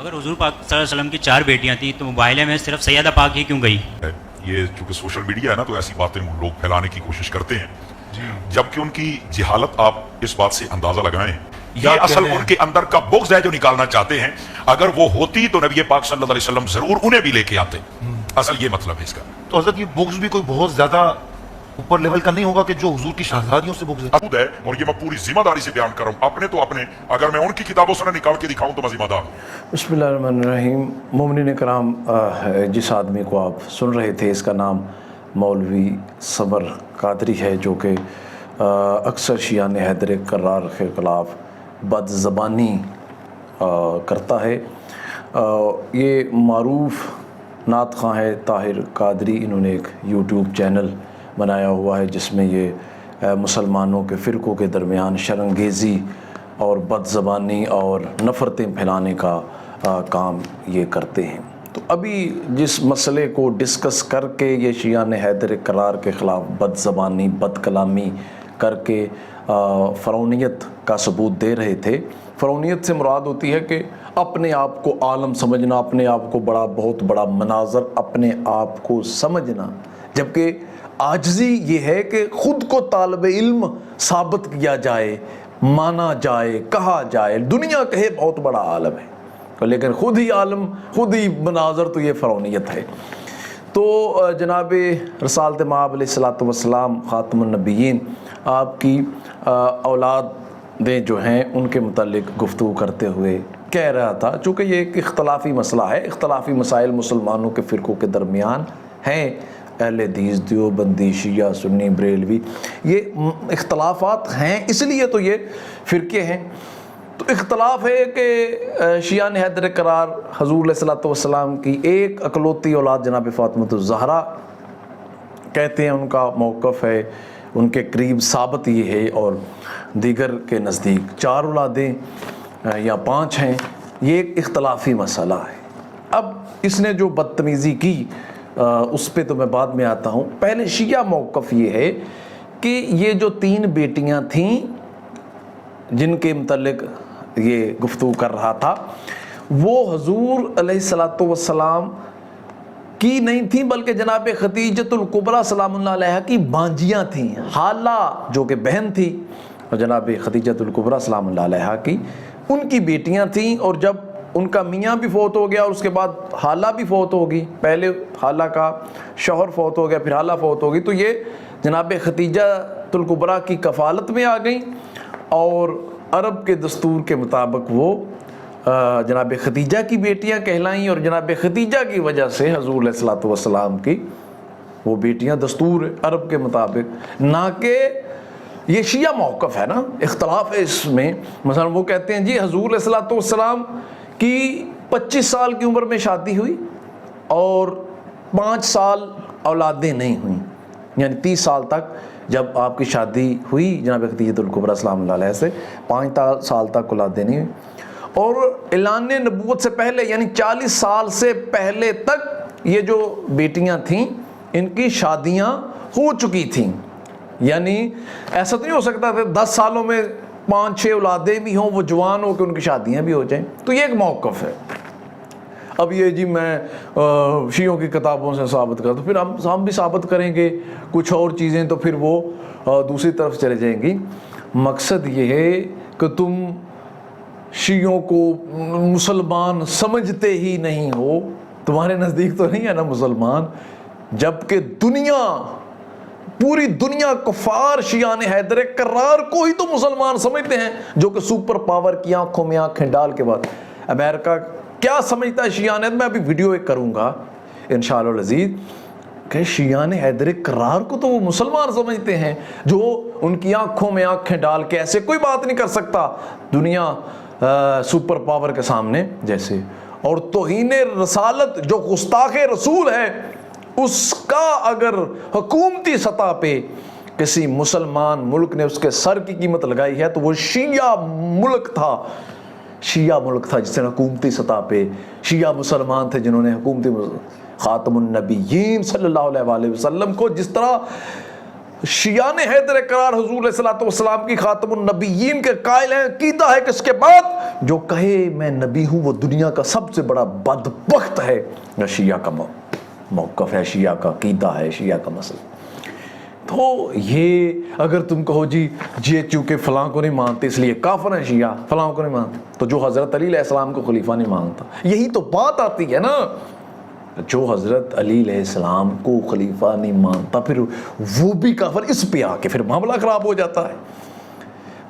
اگر حضور پاک صلی اللہ علیہ وسلم کی 4 بیٹیاں تھیں تو مباہلے میں صرف سیدہ پاک ہی کیوں گئی؟ یہ چونکہ سوشل میڈیا ہے نا، تو ایسی باتیں لوگ پھیلانے کی کوشش کرتے ہیں، جبکہ ان کی جہالت آپ اس بات سے اندازہ لگائیں، یہ اصل ان کے اندر کا بغض ہے جو نکالنا چاہتے ہیں۔ اگر وہ ہوتی تو نبی پاک صلی اللہ علیہ وسلم ضرور انہیں بھی لے کے آتے، اصل یہ مطلب ہے اس کا۔ تو حضرت یہ بغض بھی کوئی بہت زیادہ اوپر لیول کا نہیں ہوگا کہ جو حضور کی شہزادیوں سے بغض ہے، اور یہ میں پوری ذمہ داری سے بیان کر رہا ہوں، اپنے تو اپنے، اگر میں ان کی کتابوں سے نہ نکال کے دکھاؤں تو میں ذمہ دار ہوں۔ بسم اللہ الرحمن الرحیم۔ مومنین کرام، جس آدمی کو آپ سن رہے تھے اس کا نام مولوی صبر قادری ہے، جو کہ اکثر شیعان حیدر کرار کے خلاف بد زبانی کرتا ہے۔ یہ معروف نعت خواں ہے طاہر قادری، انہوں نے ایک یوٹیوب چینل بنایا ہوا ہے جس میں یہ مسلمانوں کے فرقوں کے درمیان شرانگیزی اور بد زبانی اور نفرتیں پھیلانے کا کام یہ کرتے ہیں۔ تو ابھی جس مسئلے کو ڈسکس کر کے یہ شیعان حیدر کرار کے خلاف بد زبانی بد کلامی کر کے فرعونیت کا ثبوت دے رہے تھے۔ فرعونیت سے مراد ہوتی ہے کہ اپنے آپ کو عالم سمجھنا، اپنے آپ کو بہت بڑا مناظر، اپنے آپ کو سمجھنا، جبکہ عاجزی یہ ہے کہ خود کو طالب علم ثابت کیا جائے، مانا جائے، کہا جائے، دنیا کہے بہت بڑا عالم ہے، لیکن خود ہی عالم، خود ہی مناظر، تو یہ فرعونیت ہے۔ تو جناب رسالت مآب علیہ الصلوۃ والسلام خاتم النبیین، آپ کی اولادیں جو ہیں ان کے متعلق گفتگو کرتے ہوئے کہہ رہا تھا، چونکہ یہ ایک اختلافی مسئلہ ہے، اختلافی مسائل مسلمانوں کے فرقوں کے درمیان ہیں، اہل حدیث، دیوبندی، شیعہ، سنی، بریلوی، یہ اختلافات ہیں، اس لیے تو یہ فرقے ہیں۔ تو اختلاف ہے کہ شیعان حیدر کرار حضور علیہ الصلوۃ والسلام کی ایک اکلوتی اولاد جناب فاطمۃ الزہرا کہتے ہیں، ان کا موقف ہے، ان کے قریب ثابت یہ ہے، اور دیگر کے نزدیک 4 اولادیں یا 5 ہیں، یہ ایک اختلافی مسئلہ ہے۔ اب اس نے جو بدتمیزی کی اس پہ تو میں بعد میں آتا ہوں۔ پہلے شیعہ موقف یہ ہے کہ یہ جو 3 بیٹیاں تھیں جن کے متعلق یہ گفتگو کر رہا تھا، وہ حضور علیہ الصلوۃ والسلام کی نہیں تھیں، بلکہ جناب خدیجۃ الکبریٰ سلام اللہ علیہا کی بانجیاں تھیں۔ حالہ جو کہ بہن تھی، اور جناب خدیجۃ الکبریٰ سلام اللہ علیہا کی ان کی بیٹیاں تھیں، اور جب ان کا میاں بھی فوت ہو گیا اور اس کے بعد حالہ بھی فوت ہوگی، پہلے حالہ کا شوہر فوت ہو گیا پھر حالہ فوت ہوگی، تو یہ جناب خدیجۃ الکبریٰ کی کفالت میں آ گئیں، اور عرب کے دستور کے مطابق وہ جناب خدیجہ کی بیٹیاں کہلائیں، اور جناب خدیجہ کی وجہ سے حضور علیہ الصلوۃ والسلام کی وہ بیٹیاں دستور عرب کے مطابق، نہ کہ یہ شیعہ موقف ہے نا، اختلاف ہے اس میں۔ مثلا وہ کہتے ہیں جی حضور علیہ الصلوۃ والسلام کی 25 سال کی عمر میں شادی ہوئی اور 5 سال اولادیں نہیں ہوئیں، یعنی 30 سال تک جب آپ کی شادی ہوئی جناب خدیجۃ الکبریٰ سلام اللہ علیہ سے، 5 سال تک اولادیں نہیں ہوئیں، اور اعلان نبوت سے پہلے یعنی 40 سال سے پہلے تک یہ جو بیٹیاں تھیں ان کی شادیاں ہو چکی تھیں۔ یعنی ایسا تو نہیں ہو سکتا تھا 10 سالوں میں 5-6 اولادیں بھی ہوں، وہ جوان ہو کہ ان کی شادیاں بھی ہو جائیں، تو یہ ایک موقف ہے۔ اب یہ جی میں شیعوں کی کتابوں سے ثابت کرتا، پھر ہم بھی ثابت کریں گے کچھ اور چیزیں، تو پھر وہ دوسری طرف چلے جائیں گی۔ مقصد یہ ہے کہ تم شیعوں کو مسلمان سمجھتے ہی نہیں ہو، تمہارے نزدیک تو نہیں ہے نا مسلمان، جبکہ پوری دنیا کفار شیعان حیدر کرار کو ہی تو مسلمان سمجھتے ہیں، جو کہ سپر پاور کی آنکھوں میں آنکھیں ڈال کے بعد امریکہ کیا سمجھتا ہے شیعان حیدر، میں ابھی ویڈیو ایک کروں گا انشاءاللہ العزیز، کہ شیعان حیدر کرار کو تو وہ مسلمان سمجھتے ہیں، جو ان کی آنکھوں میں آنکھیں ڈال کے ایسے کوئی بات نہیں کر سکتا دنیا سپر پاور کے سامنے جیسے۔ اور توہین رسالت جو گستاخ رسول ہے، اس کا اگر حکومتی سطح پہ کسی مسلمان ملک نے اس کے سر کی قیمت لگائی ہے تو وہ شیعہ ملک تھا جس نے حکومتی سطح پہ، شیعہ مسلمان تھے جنہوں نے حکومتی خاتم النبیین صلی اللہ علیہ وآلہ وسلم کو جس طرح شیعہ نے حیدر قرار حضور علیہ الصلوۃ والسلام کی خاتم النبیین کے قائل ہیں. عقیدہ ہے کہ اس کے بعد جو کہے میں نبی ہوں وہ دنیا کا سب سے بڑا بدبخت ہے. شیعہ کا موقف ہے, شیعہ کا عقیدہ ہے, شیعہ کا مسئلہ. تو یہ اگر تم کہو جی چونکہ فلاں کو نہیں مانتے اس لیے کافر ہیں شیعہ, فلاں کو نہیں مانتے, تو جو حضرت علی علیہ السلام کو خلیفہ نہیں مانتا, یہی تو بات آتی ہے نا. جو حضرت علی علیہ السلام کو خلیفہ نہیں مانتا پھر وہ بھی کافر, اس پہ آ کے پھر معاملہ خراب ہو جاتا ہے.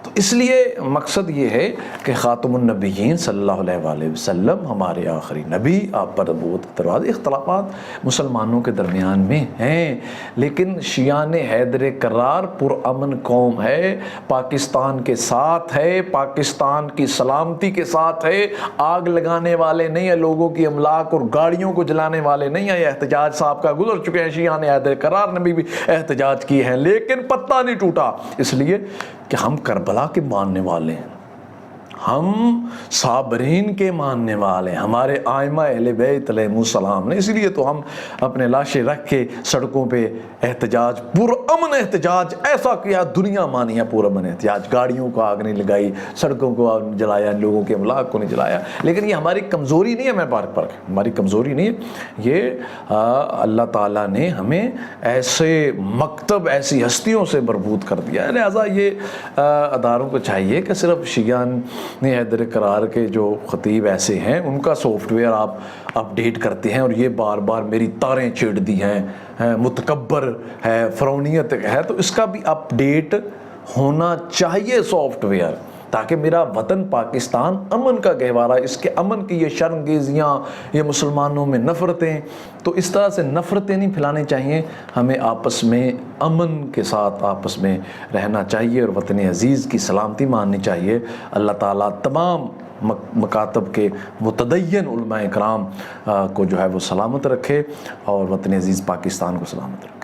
تو اس لیے مقصد یہ ہے کہ خاتم النبیین صلی اللہ علیہ وآلہ وسلم ہمارے آخری نبی, آپ پر نبوت دروازے. اختلافات مسلمانوں کے درمیان میں ہیں, لیکن شیعہ نے حیدر کرار پرامن قوم ہے, پاکستان کے ساتھ ہے, پاکستان کی سلامتی کے ساتھ ہے, آگ لگانے والے نہیں ہیں, لوگوں کی املاک اور گاڑیوں کو جلانے والے نہیں ہیں. احتجاج صاحب کا گزر چکے ہیں, شیعہ نے حیدر کرار نبی بھی احتجاج کیے ہیں, لیکن پتہ نہیں ٹوٹا, اس لیے کہ ہم کربلا کے ماننے والے ہیں, ہم صابرین کے ماننے والے ہیں, ہمارے آئمہ اہل بیت علیہم السلام نے. اس لیے تو ہم اپنے لاشیں رکھ کے سڑکوں پہ احتجاج, پرامن احتجاج ایسا کیا, دنیا مانی ہے پرامن احتجاج. گاڑیوں کو آگ نہیں لگائی, سڑکوں کو آگ نہیں جلایا, لوگوں کے املاک کو نہیں جلایا. لیکن یہ ہماری کمزوری نہیں ہے, میں بار بار ہماری کمزوری نہیں ہے, یہ اللہ تعالیٰ نے ہمیں ایسے مکتب, ایسی ہستیوں سے مربوط کر دیا ہے. لہٰذا یہ اداروں کو چاہیے کہ صرف شیعہ نے حیدر قرار کے جو خطیب ایسے ہیں ان کا سافٹ ویئر آپ اپڈیٹ کرتے ہیں, اور یہ بار بار میری تاریں چھیڑ دی ہیں, متکبر ہے, فرعونیت ہے, تو اس کا بھی اپڈیٹ ہونا چاہیے سافٹ ویئر, تاکہ میرا وطن پاکستان امن کا گہوارہ, اس کے امن کی یہ شرمگیزیاں, یہ مسلمانوں میں نفرتیں, تو اس طرح سے نفرتیں نہیں پھیلانی چاہیے. ہمیں آپس میں امن کے ساتھ آپس میں رہنا چاہیے, اور وطن عزیز کی سلامتی ماننی چاہیے. اللہ تعالیٰ تمام مکاتب کے متدین علماء کرام کو جو ہے وہ سلامت رکھے, اور وطن عزیز پاکستان کو سلامت رکھے.